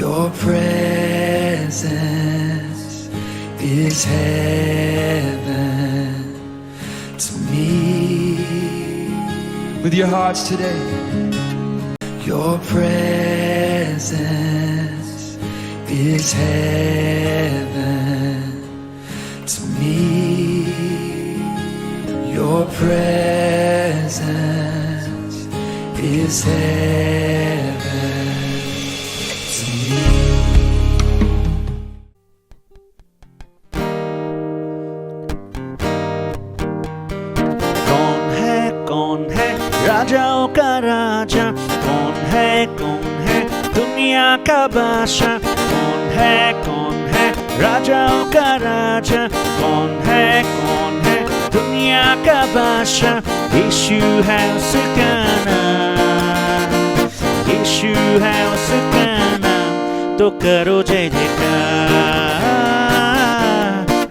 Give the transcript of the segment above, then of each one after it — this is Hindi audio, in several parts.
Your presence is heaven to me. With your hearts today. Your presence is heaven to me. Your presence is heaven to me. कौन है राजाओं का राजा, कौन है दुनिया का बादशाह, कौन है राजाओं का राजा, कौन है दुनिया का बादशाह। यीशु है उसका नाम, यीशु है उसका नाम। तो करो जय जयकार,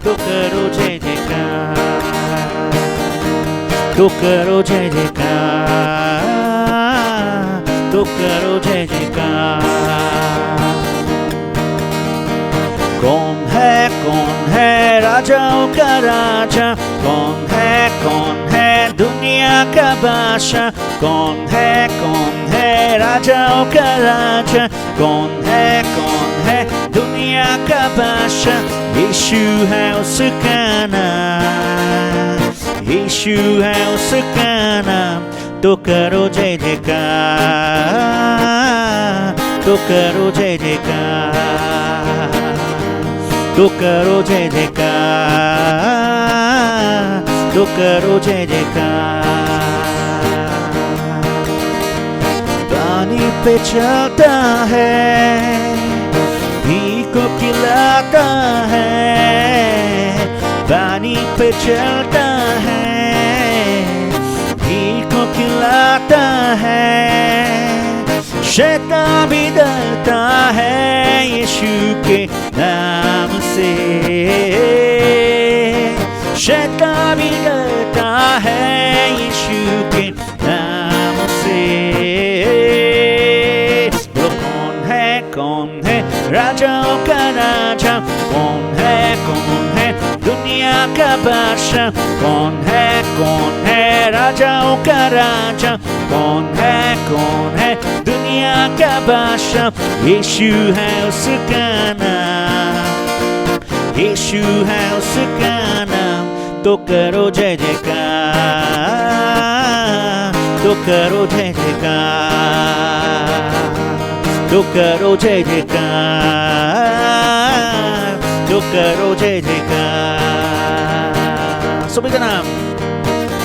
तो करो जय जयकार, तो करो जय जयकार, तो करो जय जयकार। कौन है राजाओं का राजा, कौन है दुनिया का बादशाह, कौन है राजाओं का राजा, कौन है दुनिया का बादशाह। यीशु है उसका नाम, यीशु है उसका नाम। तो करो जय जयकार, तो करो जय जयकार, तो करो जय जयकार, तो करो जय जयकार। पानी पे चलता है, भीख को खिलाता है, पानी पे चलता है, भीख को खिलाता है। शैतान भी डरता है यीशु के नाम से, शैतान भी डरता है यीशु के नाम से। वो कौन है राजाओं का राजा, कौन है दुनिया का बादशाह, कौन है राजाओं का राजा, कौन है दुनिया का बादशाह। यीशु है उसका नाम, यीशु है उसका नाम। तो करो जय जयकार, तो करो जय जयकार, तो करो जय जयकार, तो करो जय जयकार। सभी का नाम।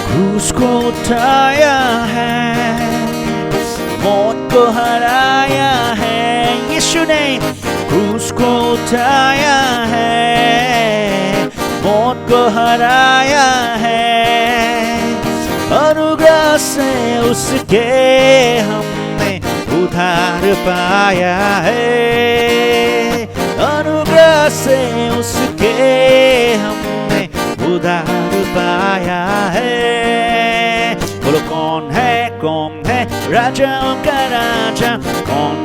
क्रूस को उठाया है, मौत को हराया है यीशु ने। क्रूस को उठाया है, मौत को हराया है। अनुग्रह से उसके हमने उद्धार पाया है, अनुग्रह से उसके हमने उद्धार पाया है। बोलो कौन है राजाओं का राजा, कौन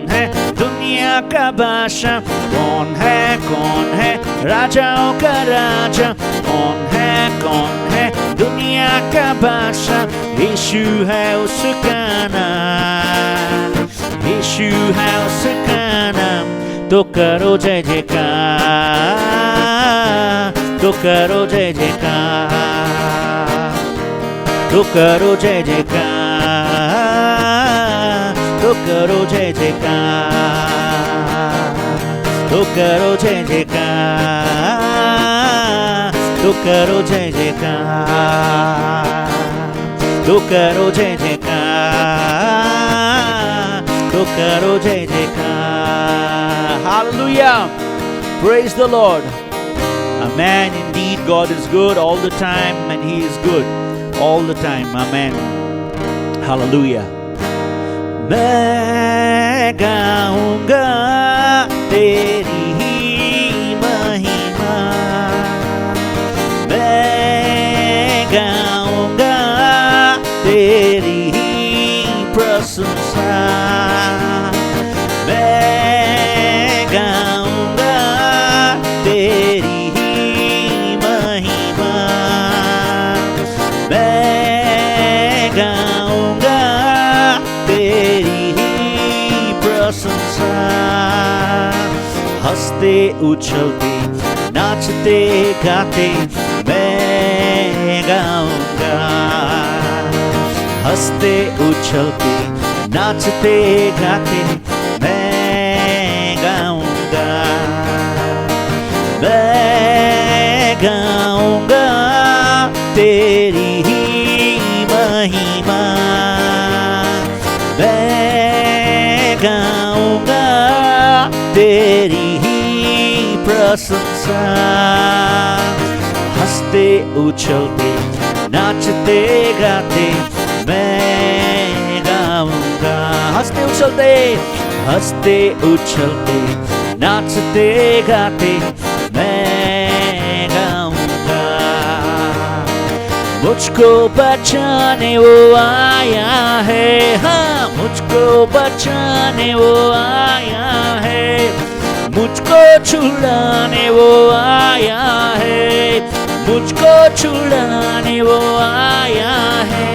है दुनिया का बादशाह, कौन है राजाओं का राजा, कौन है दुनिया का बादशाह। यीशु है उसका नाम, यीशु है उसका नाम। तो करो जय जयकार, तो करो जय जयकार, तो करो जय जयकार, तो करो जय जयकार, तो करो जय जयकार, तो करो जय जयकार, तो करो जय जयकार, तो करो जय जयकार। Hallelujah! Praise the Lord. Amen. Indeed, God is good all the time, and He is good all the time. Amen. Hallelujah. मैं गाऊंगा तेरी ही महिमा, मैं गाऊंगा तेरी ही प्रशंसा, मैं प्रशंसा, हंसते उछलते नाचते गाते मैं गाऊंगा। हंसते उछलते नाचते गाते मैं गाऊंगा। मैं गाऊंगा तेरी ही महिमा, मैं गाऊंगा तेरी ही प्रशंसा। हंसते उछलते नाचते गाते मैं गाऊंगा। हंसते उछलते नाचते गाते मैं गाऊंगा। मुझको बचाने वो आया है, हाँ मुझको बचाने वो आया है। मुझको छुड़ाने वो आया है, मुझको छुड़ाने वो आया है।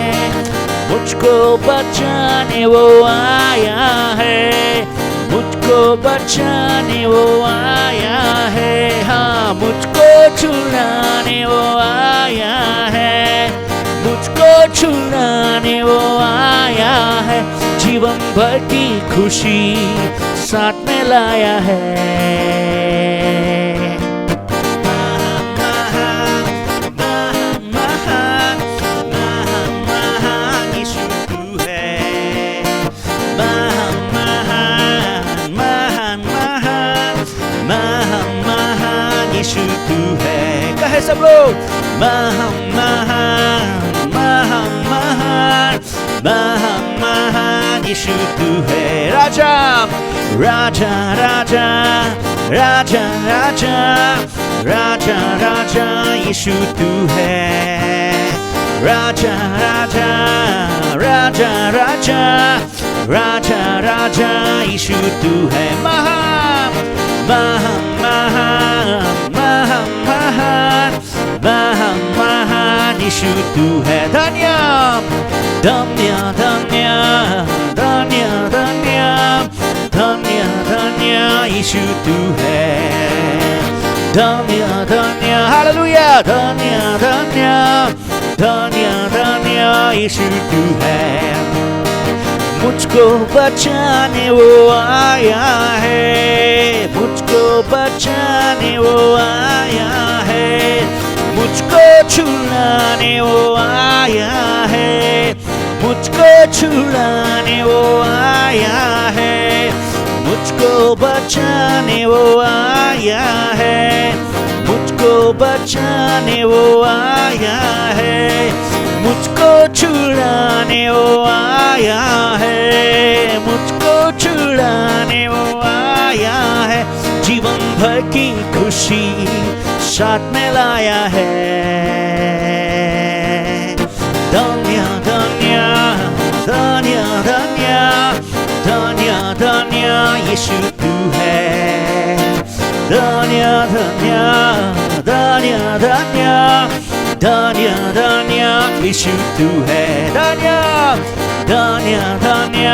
मुझको बचाने वो आया है, मुझको बचाने वो आया है। हाँ मुझको छुड़ाने वो आया है, मुझको छुड़ाने वो आया है। जीवन भर की खुशी साथ में लाया है। कहे सब लोग महान महान महान महान महान महान यीशु तू है। राजा राजा राजा राजा राजा राजा राजा यीशु तू है। राजा राजा राजा राजा राजा राजा यीशु तू है। महान महान महान महान महान महान महान यीशु तू है। धन्य धन्य धन्य धन्य धन्य धन्य धन्य यीशु तू है। धन्य धन्य हालेलुया धन्य धन्य धन्य धन्य यीशु तू है। मुझको बचाने वो आया है, मुझको बचाने वो आया है। मुझको छुड़ाने वो आया है, मुझको छुड़ाने वो आया है। मुझको बचाने वो आया है, मुझको बचाने वो आया है। मुझको छुड़ाने वो आया है, मुझको छुड़ाने वो आया है। जीवन भर की खुशी साथ में लाया है। धन्य धन्य धन्य धन्य धन्य धन्य यीशु तू है। धन्य धन्य धन्य धन्य धन्य धन्य यीशु तू है। धन्य धन्य धन्य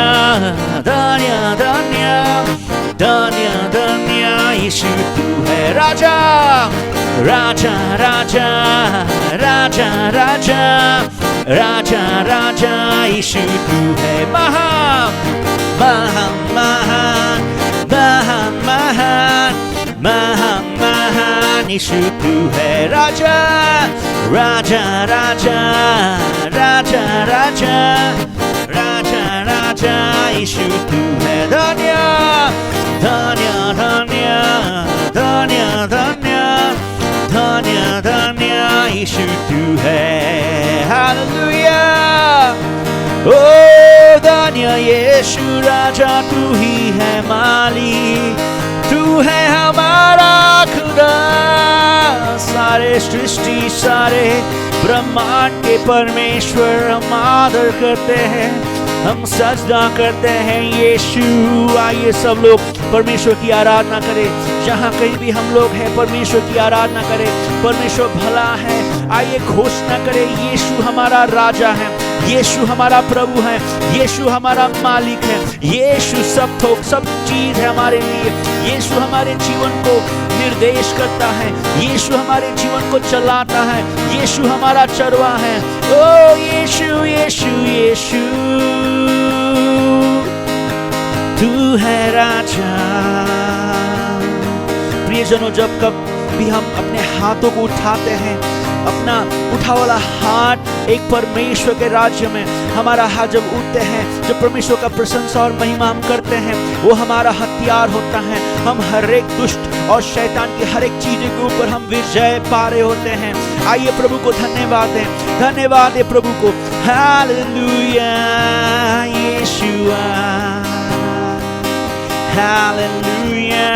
धन्य धन्य धन्य धन्य यीशु तू है। राजा राजा राजा राजा राजा राजा राजा यीशु तू है। महान महान महान महान महान महान महान यीशु तू है। राजा राजा राजा राजा राजा राजा राजा यीशु तू है। धन्य धन्य धन्य धन्य धन्य धन्य धन्य यीशु तू है। हालेलुया ओ धन्य यीशु राजा तू ही है मालिक, तू है हमारा खुदा। सारे सृष्टि सारे ब्रह्मांड के परमेश्वर हम आदर करते हैं, हम सजदा करते हैं यीशु। आइए सब लोग परमेश्वर की आराधना करें। जहाँ कहीं भी हम लोग हैं परमेश्वर की आराधना करें। परमेश्वर भला है। आइए घोषणा करें यीशु हमारा राजा है, यीशु हमारा प्रभु है, यीशु हमारा मालिक है, यीशु सब चीज है हमारे लिए। यीशु हमारे जीवन को निर्देश करता है, यीशु हमारे जीवन को चलाता है, यीशु हमारा चरवा है। ओ यीशु यीशु यीशु तू है राजा। प्रियजनों, जब कभी हम अपने हाथों को उठाते हैं, अपना उठा वाला हाथ एक परमेश्वर के राज्य में, हमारा हाथ जब उठते हैं, जब परमेश्वर का प्रशंसा और महिमा हम करते हैं, वो हमारा हथियार होता है। हम हर एक दुष्ट और शैतान की हर एक चीज के ऊपर हम विजय पा रहे होते हैं। आइए प्रभु को धन्यवाद दें, धन्यवाद दें प्रभु को। Hallelujah Yeshua, hallelujah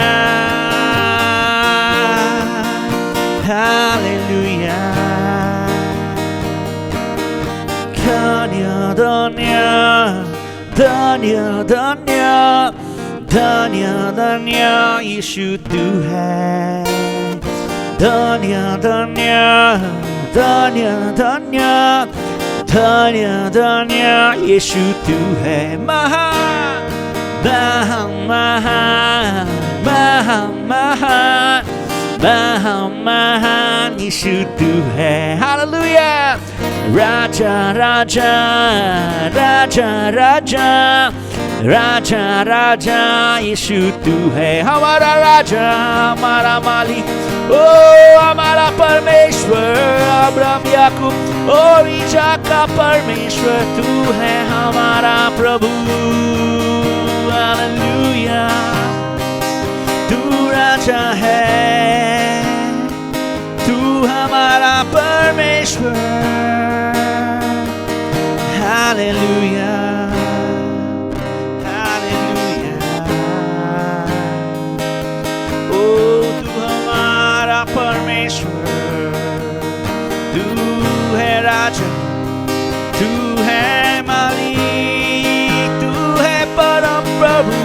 hallelujah. धन्य धन्य धन्य धन्य धन्य धन्य यीशु तू है। धन्य धन्य धन्य धन्य धन्य धन्य यीशु तू है। महान महान महान महान महान महान महान यीशु तू है। हालेलुया। राजा राजा राजा राजा राजा राजा यीशु तू है। हमारा राजा, हमारा मालिक, ओ हमारा परमेश्वर, अब्राहम याकूब और इसहाक का परमेश्वर तू है हमारा प्रभु। हालेलुया। तू राजा है, तू हमारा परमेश्वर। Hallelujah hallelujah. ओ तू हमारा परमेश्वर, तू है राजा, तू है मालिक, तू है परम प्रभु।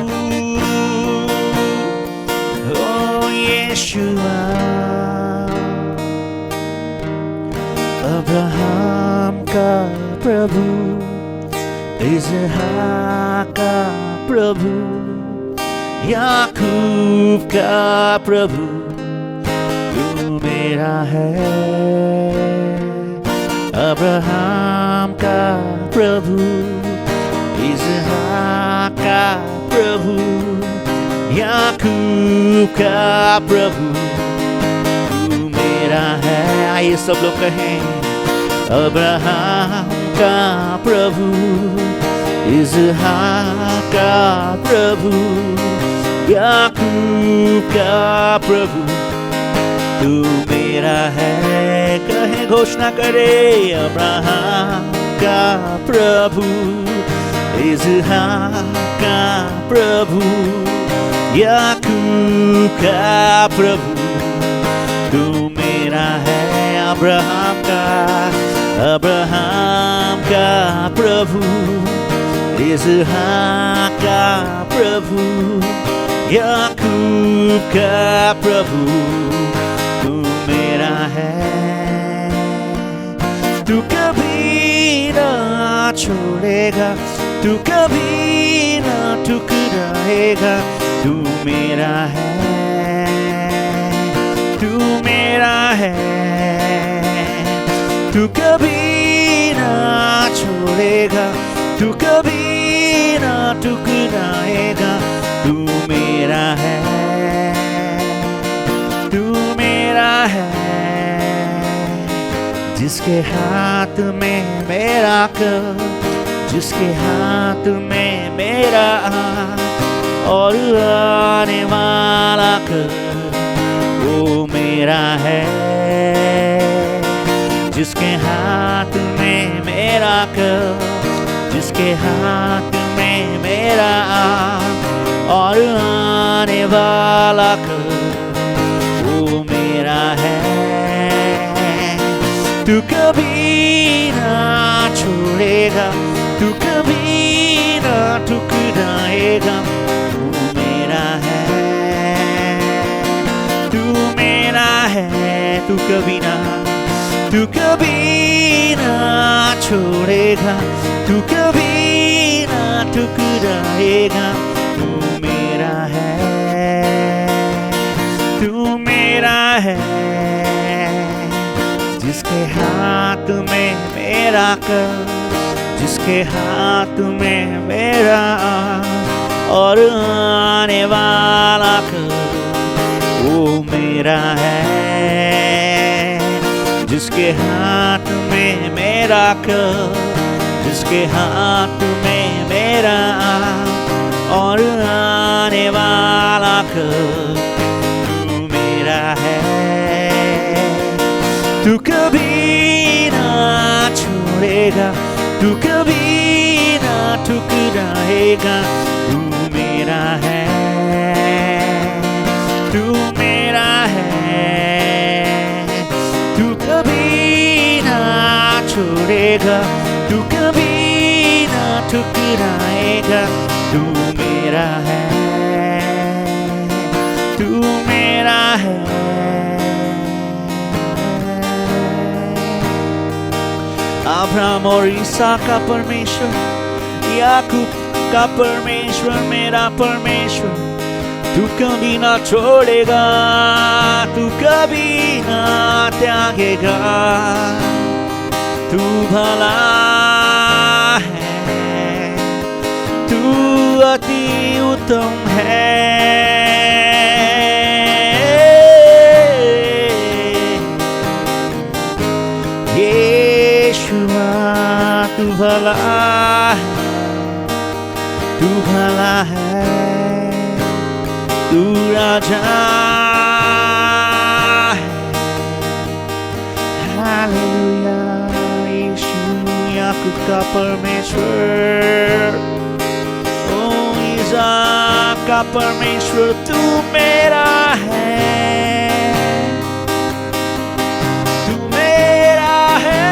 ओ यीशुआ। अब्राहम का प्रभु, इसहाक का प्रभु, याकूब का प्रभु, तू मेरा है। अब्राहम का प्रभु, इसहाक का प्रभु, याकूब का प्रभु, तू मेरा है। आइए सब लोग कहें, अब्राहम का प्रभु, इसहाक का प्रभु, याकूब का प्रभु, तू मेरा है। कहे, घोषणा करे, अब्राहम का प्रभु, इसहाक का प्रभु, याकूब का प्रभु, तू मेरा है। अब्राहम का प्रभु, इसहाक का प्रभु, याकूब का प्रभु, तू मेरा है। तू कभी ना छोड़ेगा, तू कभी ना ठुकराएगा, तू मेरा है, तू मेरा है। तू कभी ना छोड़ेगा, तू कभी ना ठुकराएगा, तू मेरा है, तू मेरा है। जिसके हाथ में मेरा कर, जिसके हाथ में मेरा और आने वाला कर, वो मेरा है। जिसके हाथ में मेरा कर, जिसके हाथ में मेरा और आने वाला कर, वो मेरा है। तू कभी ना छोड़ेगा, तू कभी ना ठुकराएगा, तू मेरा है, तू मेरा है। तू कभी ना छोड़ेगा, तू कभी ना ठुकराएगा। तू मेरा है, तू मेरा है, जिसके हाथ में मेरा कर, जिसके हाथ में मेरा और आने वाला कर, वो मेरा है। जिसके हाथ में मेरा कर, जिसके हाथ में मेरा और आने वाला कर, तू मेरा है। तू कभी ना छोड़ेगा, तू कभी ना ठुकराएगा। तू मेरा है, तू मेरा है, तू कभी ना छोड़ेगा, तू कभी ना ठुकराएगा। तू मेरा है, तू मेरा है। अब्राहम और ईसा का परमेश्वर, याकूब का परमेश्वर, मेरा परमेश्वर, तू कभी ना छोड़ेगा, तू कभी ना त्यागेगा। तू भला है, तू अति उत्तम है। यीशुआ तू भला है, तू भला है, तू राजा है। हालेलुया। यीशु याकूब का परमेश्वर, ओ इसहाक का परमेश्वर, तू मेरा है, तू मेरा है।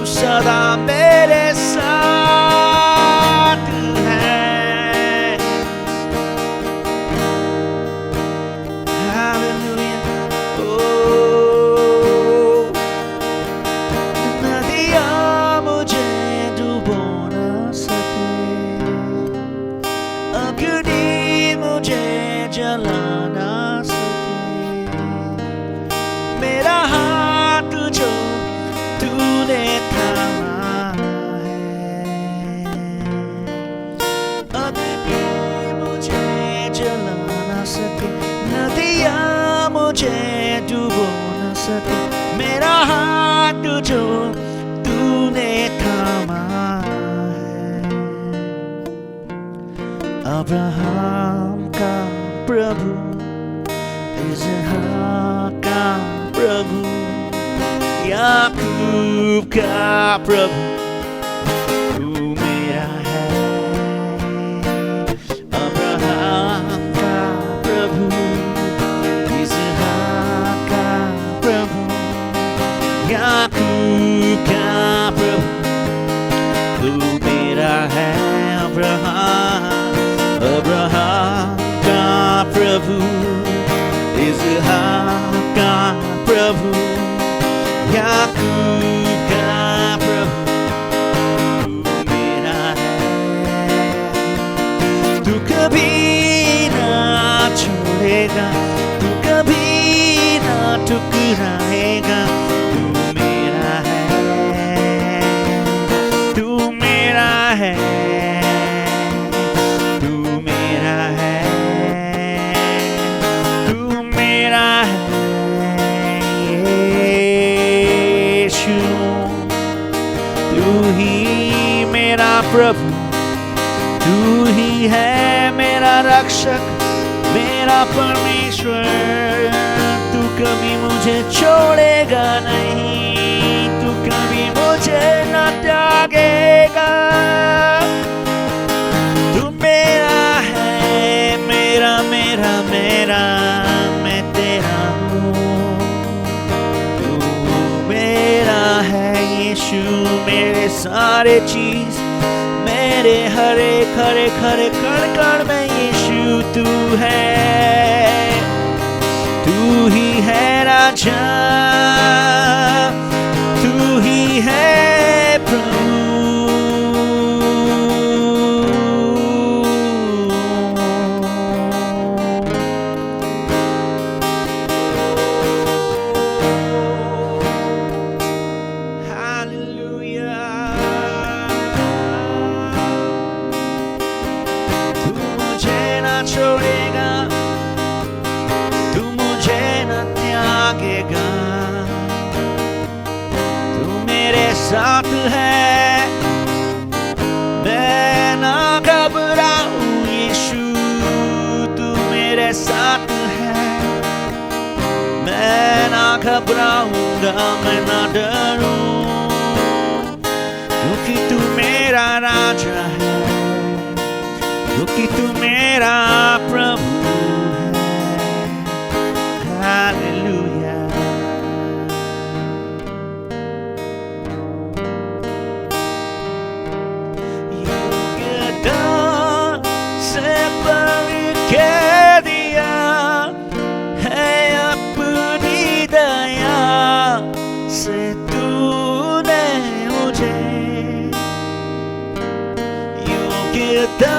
सदा मेरे साथ है। Hallelujah. Oh, नदियाँ मुझे डुबो न सके, अग्नि तुझो तूने थामा है। अब्राहम का प्रभु, इसहाक का प्रभु, याकूब का प्रभु तू मेरा है। अब्राहम का प्रभु, इसहाक का प्रभु, याकूब का प्रभु तू मेरा है। अब्राहम का प्रभु, इसहाक का प्रभु, याकूब का प्रभु तू मेरा है। तू कभी ना छोड़ेगा, तू कभी ना ठुकराएगा। तू मेरा है, तू मेरा है, तू मेरा है, तू मेरा है यीशु। तू ही मेरा प्रभु, तू ही है मेरा रक्षक, मेरा परमेश्वर। तू कभी मुझे छोड़ेगा नहीं, तू कभी मुझे न त्यागेगा। तू मेरा है, मेरा मेरा मेरा, मैं तेरा हूँ। तू मेरा है यीशु, मेरे सारे चीज, मेरे हरे खरे खरे कण कण में यीशु तू है। तू ही है राजा, तू ही है प्रभु। छोड़ेगा, तू मुझे न त्यागेगा। तू मेरे साथ है, मैं ना घबराऊं यीशु। तू मेरे साथ है, मैं ना घबराऊंगा, मैं ना डरूं, क्योंकि तू मेरा राजा है, क्योंकि तू मेरा प्रभु है। हालेलुया। योग्यता से बढ़ के दिया है अपनी दया से तूने मुझे। योग्यता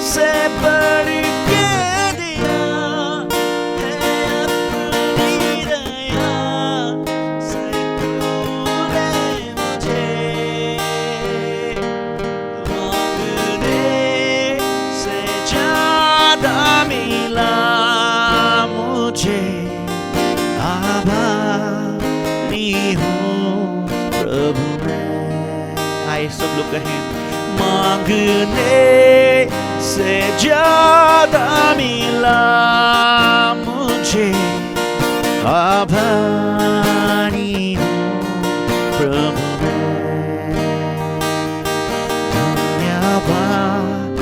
से बढ़ के दिया है अपनी दया से तूने मुझे। मांगने से ज्यादा मिला मुझे, आभारी हूँ प्रभु मैं। आइए सब लोग कहें, मांगने से ज्यादा मिला मुझे, आभारी हूँ प्रभु मैं। धन्यवाद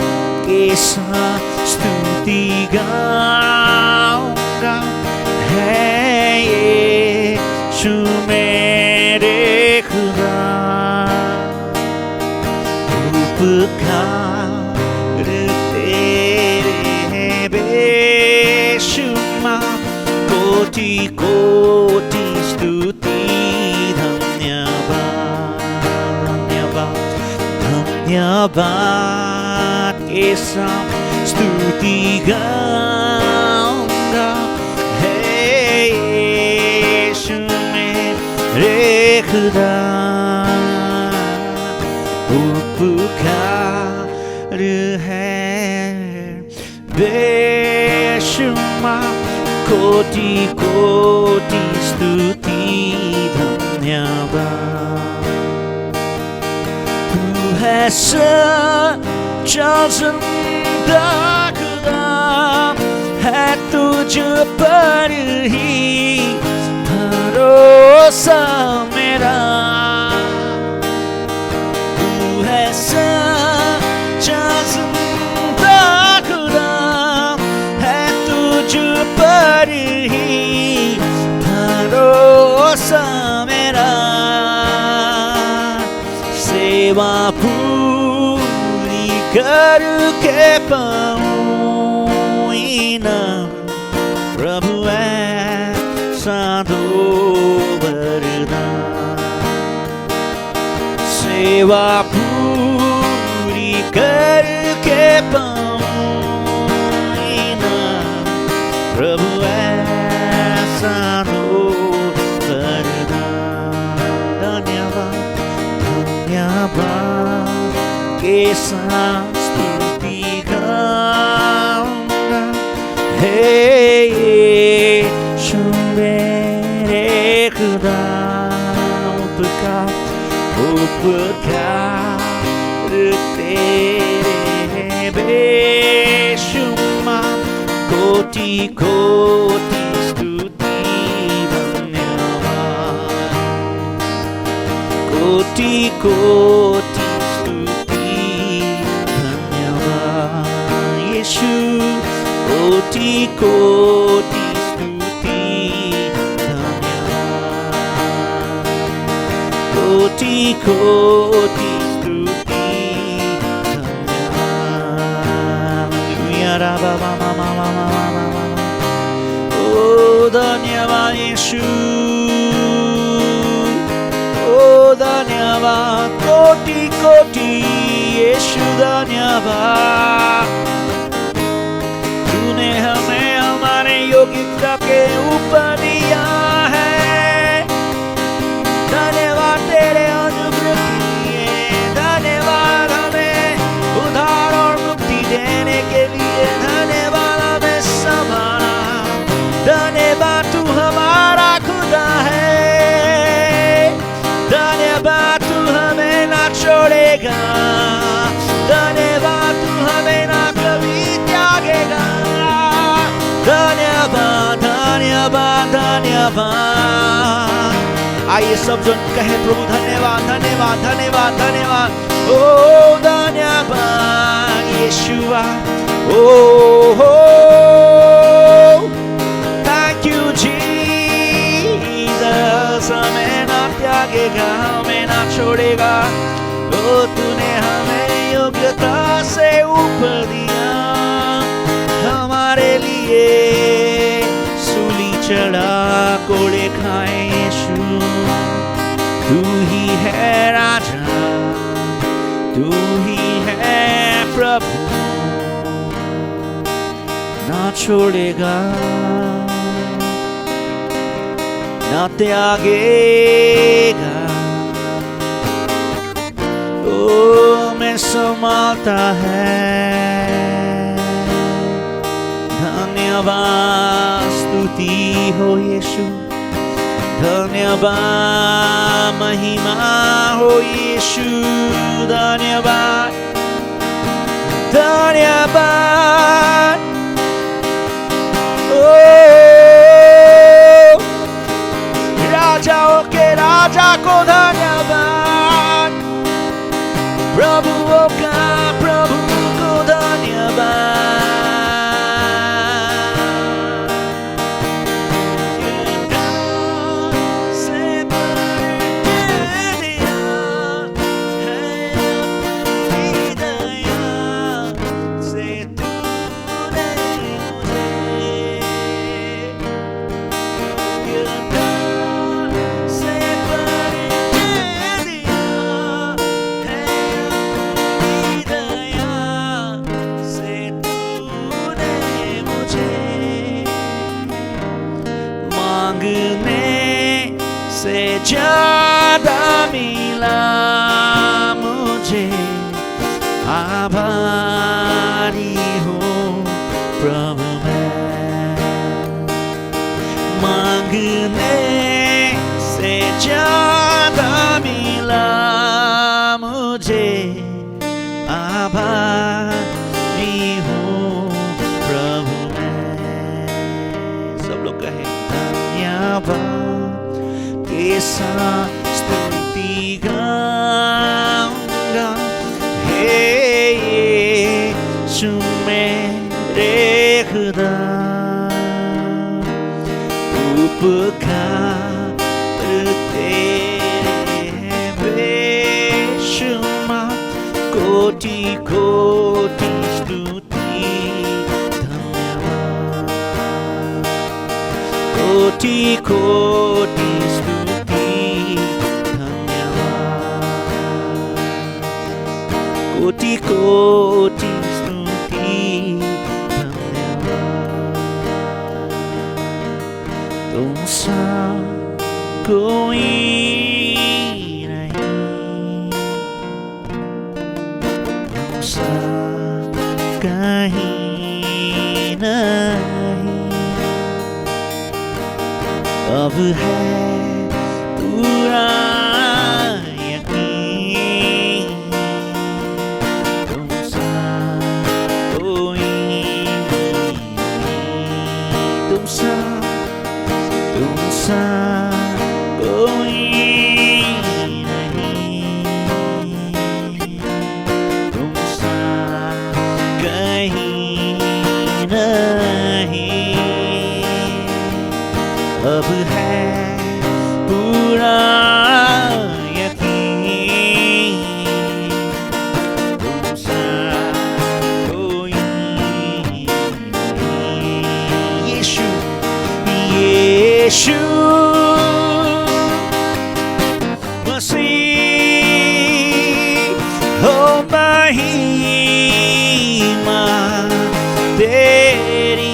के साथ स्तुति गाऊंगा, है यीशु मेरे खुदा। उपकार तेरे बेशुमार, कोटि कोटि स्तुति। धन्यवाद धन्यवाद धन्यवाद के साथ स्तुति गाऊंगा, है यीशु मेरे खुदा। उपकार है बेशुमार, कोटि कोटि स्तुति। धन्यवाद तू है सच्चा जिंदा खुदा है तुझ पर ही भरोसा मेरा तू है सच्चा जिंदा खुदा है तुझ पर ही भरोसा मेरा सेवा पूरी करके पाऊं इनाम प्रभु ऐसा दो वरदान सेवा पूरी करके पाऊं इनाम प्रभु ऐसा दो वरदान धन्यवाद धन्यवाद के साथ स्तुति गाऊंगा हे यीशु मेरे खुदा उपकार तेरे बेशुमार कोटि कोटि स्तुति धन्यवाद कोटि कोटि स्तुति धन्यवाद यीशु कोटि कोटि स्तुति धन्यवाद कोटि कोटि स्तुति धन्यवाद हालेलुया राबा मामा मामा मामा ओ धन्यवाद यीशु ओ धन्यवाद कोटि कोटि यीशु धन्यवाद तूने हमें हमारे योग्यता के ऊपर दिया है धन्यवाद तेरे अनुग्रह किए धन्यवाद हमें उद्धार और मुक्ति देने के लिए धन्यवाद हमें संभाला धन्यवाद तू हमारा खुदा है धन्यवाद तू हमें ना छोड़ेगा धन्यवाद तू हमें ना कभी त्यागेगा धन्यवाद धन्यवाद धन्यवाद आइए सब जन कहे प्रभु धन्यवाद धन्यवाद धन्यवाद धन्यवाद ओ धन्यवाद यीशुआ ओ थैंक यू जीसस हमें ना त्यागेगा हमें ना छोड़ेगा ओ तूने हमें योग्यता से ऊपर दिया हमारे लिए सूली चढ़ा कोड़े खाए यीशु तू ही है राजा तू ही है प्रभु ना छोड़ेगा ना त्यागेगा ओ मैं संभालता है धन्यवाद स्तुति हो यीशु धन्यवाद महिमा हो यीशु धन्यवाद धन्यवाद ओ राजाओं के राजा को धन्यवाद प्रभुओं का प्रभु को धन्यवाद ज्यादा मिला मुझे आभारी हूँ प्रभु मैं मांगने से ज्यादा मिला मुझे, आभारी हूँ प्रभु मैं। सब लोग कहें धन्यवाद के साथ स्तुति गाऊंगा, हे यीशु मेरे खुदा। उपकार तेरे बेशुमार, कोटि कोटि स्तुति धन्यवाद, कोटि कोटि स्तुति धन्यवाद, कोटि कोटि स्तुति धन्यवाद। तुमसा कोई कहीं नहीं, अब है पूरा यकीन, तुमसा कोई नहीं, तुमसा कोई अब है पूरा यकीन, तुमसा कोई नहीं। यीशु यीशु मसीह हो महिमा तेरी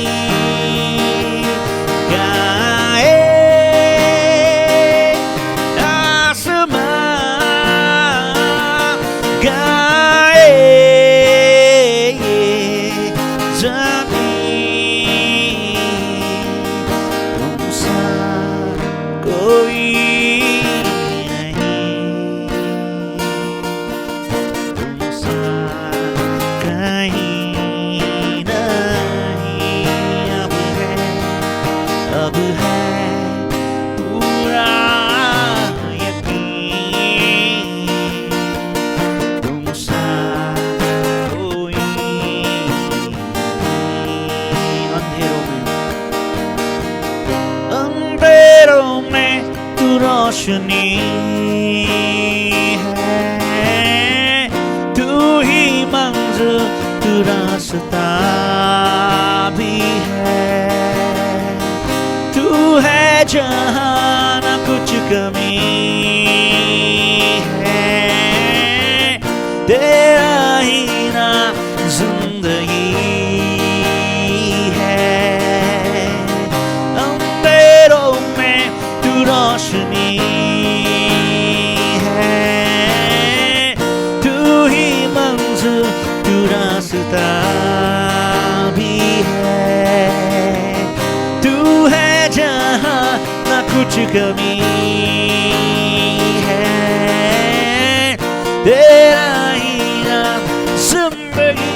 रोशनी है, तू ही मंजिल, तू रास्ता भी है, तू है जहाँ न कुछ कमी है, तेरा ही ना जिंदगी है। अंधेरों में तू रोशनी रास्ता भी है, तू है जहाँ न कुछ कमी है, तेरा ही नाम जिंदगी।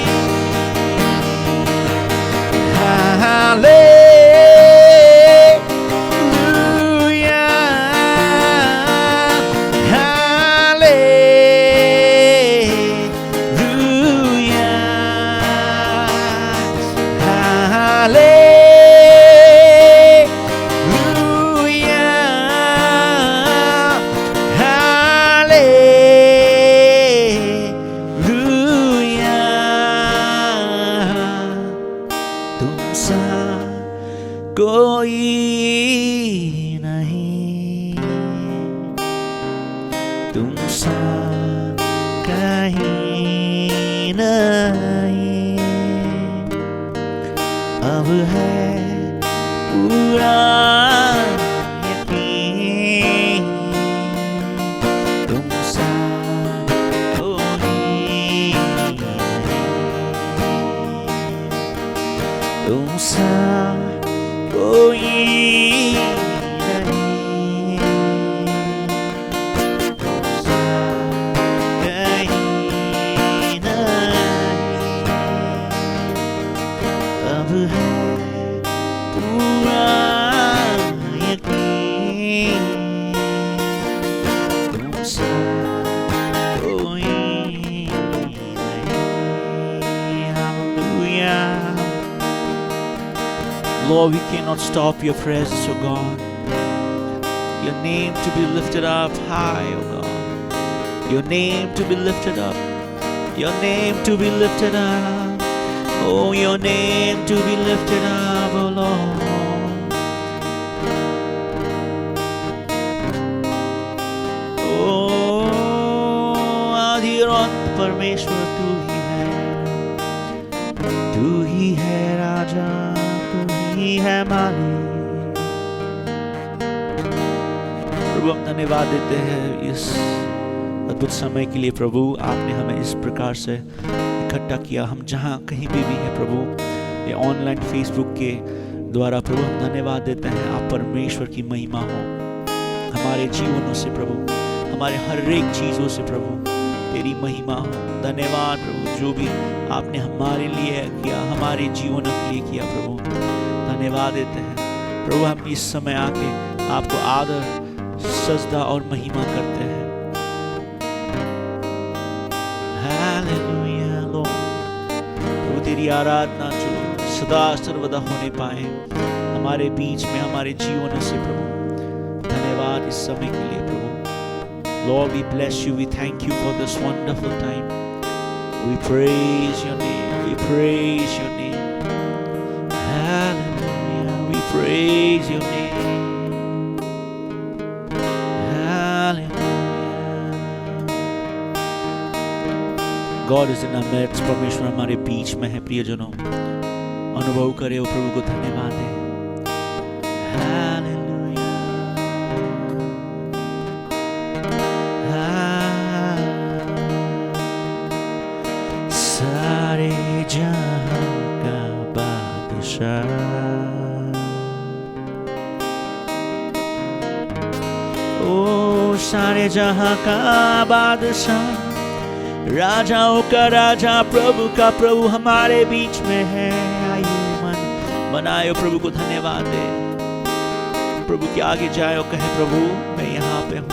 कोई नहीं, तुमसा कहीं नहीं, अब है पूरा यकीन, तुमसा कोई नहीं, तुमसा कोई नहीं। सा कोई नहीं. Hallelujah. Lord, we cannot stop your presence, O God. Your name to be lifted up high, O God. Your name to be lifted up. Your name to be lifted up. Oh, your name to be lifted up, O Lord. Oh, आदि और अंत परमेश्वर तू ही है. तू ही है राजा, तू ही है मालिक. प्रभु हम धन्यवाद देते हैं इस अद्भुत समय के लिए. प्रभु आपने हमें इस प्रकार से इकट्ठा किया. हम जहाँ कहीं भी हैं प्रभु, ये ऑनलाइन फेसबुक के द्वारा प्रभु हम धन्यवाद देते हैं. आप परमेश्वर की महिमा हो हमारे जीवनों से प्रभु, हमारे हर एक चीज़ों से प्रभु तेरी महिमा हो. धन्यवाद प्रभु जो भी आपने हमारे लिए किया, हमारे जीवनों के लिए किया प्रभु. धन्यवाद देते हैं प्रभु. हम इस समय आके आपको आदर, सजदा और महिमा करते हैं. Hallelujah Lord. प्रभु तेरी आराधना जो सदा सर्वदा होने पाए हमारे बीच में, हमारे जीवनों से प्रभु. धन्यवाद इस समय के लिए प्रभु. Lord, we bless you. We thank you for this wonderful time. We praise your name. We praise your name. Hallelujah. We praise your name. Hallelujah. God is in our midst. परमेश्वर हमारे बीच में है. प्रियजनों, अनुभव करे और प्रभु को धन्यवाद दें. ओ सारे जहां का बादशाह, राजाओं का राजा, प्रभु का प्रभु हमारे बीच में है. आइए मन बनाए प्रभु को धन्यवाद दे. प्रभु के आगे जाए और कहे प्रभु मैं यहाँ पे हूँ,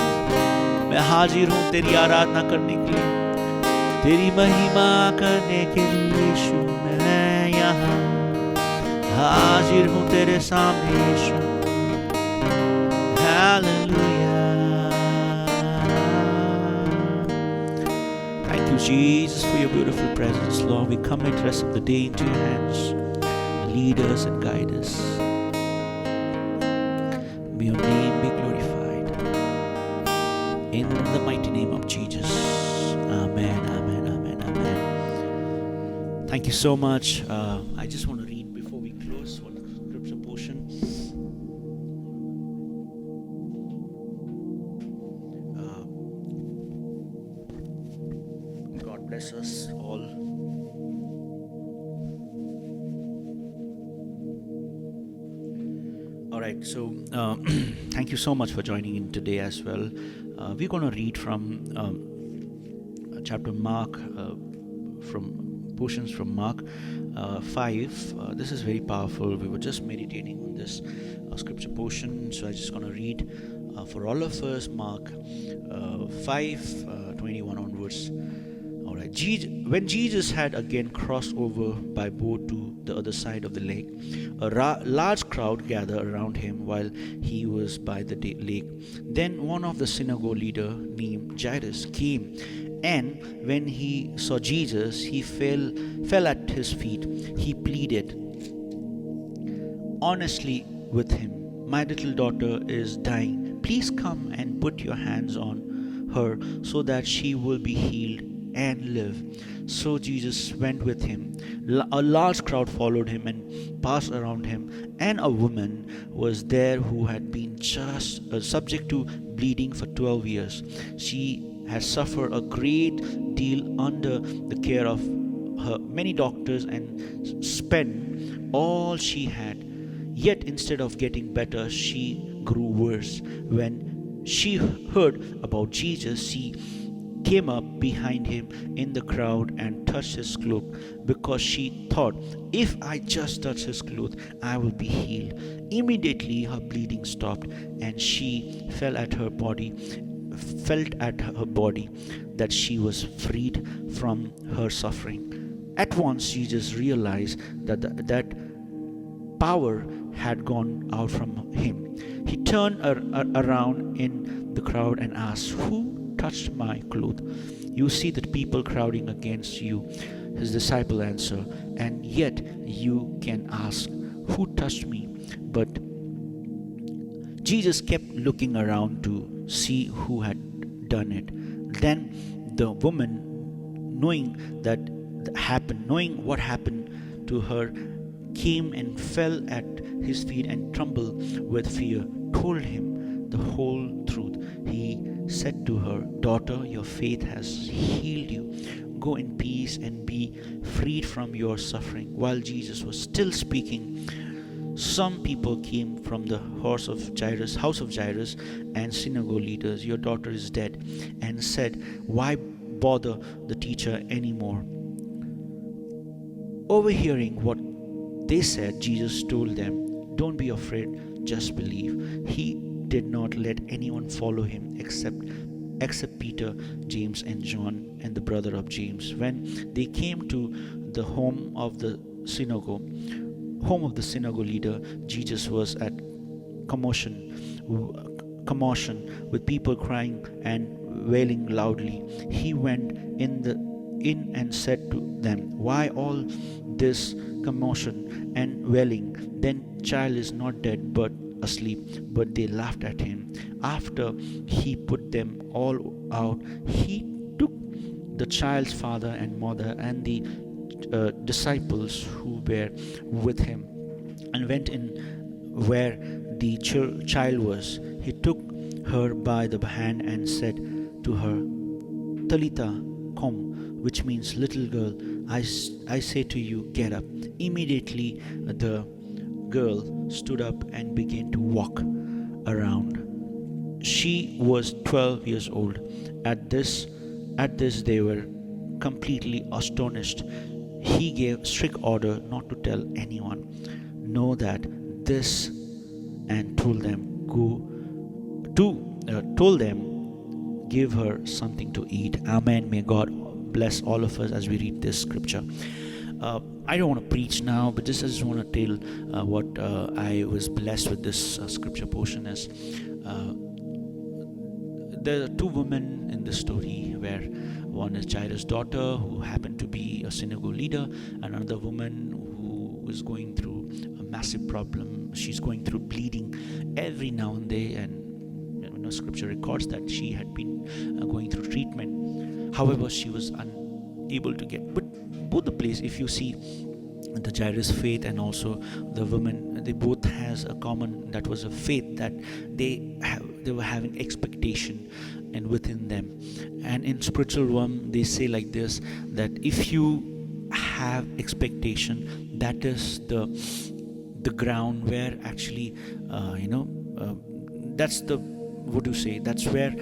मैं हाजिर हूँ तेरी आराधना करने के लिए, तेरी महिमा करने के लिए. यीशु मैं यहाँ हाजिर हूँ तेरे सामने यीशु. Hallelujah. Thank you, Jesus, for your beautiful presence, Lord. We commit the rest of the day into your hands. Lead us and guide us. May your name be glorified. In the mighty name of Jesus. Amen, amen, amen, amen. Thank you so much. I just want to read before we close one scripture portion. God bless us all. All right, so thank you so much for joining in today as well. We're going to read from chapter Mark, from portions from Mark 5. This is very powerful. We were just meditating on this scripture portion, so I'm just going to read for all of us Mark 5:21 onwards. All right. When Jesus had again crossed over by boat to the other side of the lake, a large crowd gathered around him while he was by the lake. Then one of the synagogue leader named Jairus came, and when he saw Jesus, he fell at his feet. He pleaded honestly with him, "My little daughter is dying. Please come and put your hands on her so that she will be healed and live." So Jesus went with him. A large crowd followed him and passed around him, and a woman was there who had been just subject to bleeding for 12 years. She has suffered a great deal under the care of her many doctors and spent all she had. Yet instead of getting better, she grew worse. When she heard about Jesus, she came up behind him in the crowd and touched his cloak, because she thought, "If I just touch his cloak, I will be healed." Immediately her bleeding stopped, and she felt at her body that she was freed from her suffering. At once, Jesus realized that power had gone out from him. He turned around in the crowd and asked, "Who touched my cloth?" "You see the people crowding against you," his disciple answered, "and yet you can ask, 'Who touched me?'" But Jesus kept looking around to see who had done it. Then the woman, knowing what happened to her, came and fell at his feet and trembled with fear, told him the whole truth. He said to her, "Daughter, your faith has healed you. Go in peace and be freed from your suffering." While Jesus was still speaking, some people came from the house of Jairus and synagogue leaders. "Your daughter is dead," and said, "Why bother the teacher anymore?" Overhearing what they said, Jesus told them, "Don't be afraid, just believe." He did not let anyone follow him except Peter, James, and John, and the brother of James. When they came to the home of the synagogue leader, Jesus was at commotion with people crying and wailing loudly. He went in and said to them, "Why all this commotion and wailing? The child is not dead but asleep." But they laughed at him. After he put them all out, he took the child's father and mother and the disciples who were with him and went in where the child was. He took her by the hand and said to her, "Talitha kum," which means, "Little girl, I say to you, get up." Immediately the girl stood up and began to walk around. She was 12 years old. At this they were completely astonished. He gave strict order not to tell anyone. Know that this, and told them, give her something to eat. Amen. May God bless all of us as we read this scripture. I don't want to preach now, but I just want to tell what I was blessed with this scripture portion is. There are two women in the story, where one is Jairus' daughter, who happened to be a synagogue leader, and another woman who was going through a massive problem. She's going through bleeding every now and then, and scripture records that she had been going through treatment. However, she was unable to get. But both the place, if you see the Jairus' faith and also the woman, they both has a common, that was a faith that they were having expectation and within them. And in spiritual realm, they say like this, that if you have expectation, that is the ground where actually that's the, what do you say, that's where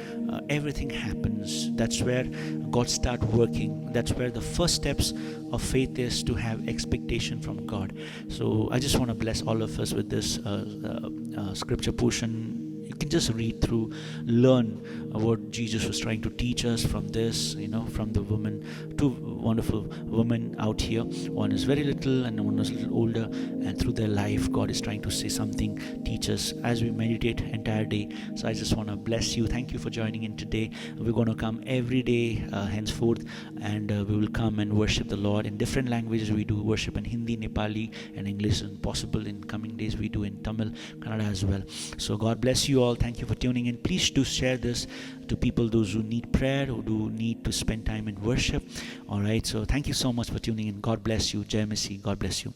everything happens. That's where God start working. That's where the first steps of faith is, to have expectation from God. So I just want to bless all of us with this scripture portion. You can just read through, learn what Jesus was trying to teach us from this, from the woman, two wonderful women out here. One is very little and one is a little older, and through their life, God is trying to say something, teach us as we meditate entire day. So I just want to bless you. Thank you for joining in today. We're going to come every day henceforth, and we will come and worship the Lord in different languages. We do worship in Hindi, Nepali, and English, and possible in coming days we do in Tamil, Kannada as well. So God bless you all. Thank you for tuning in. Please do share this to people, those who need prayer, who do need to spend time in worship. All right, so thank you so much for tuning in. God bless you. Jai Masi. God bless you.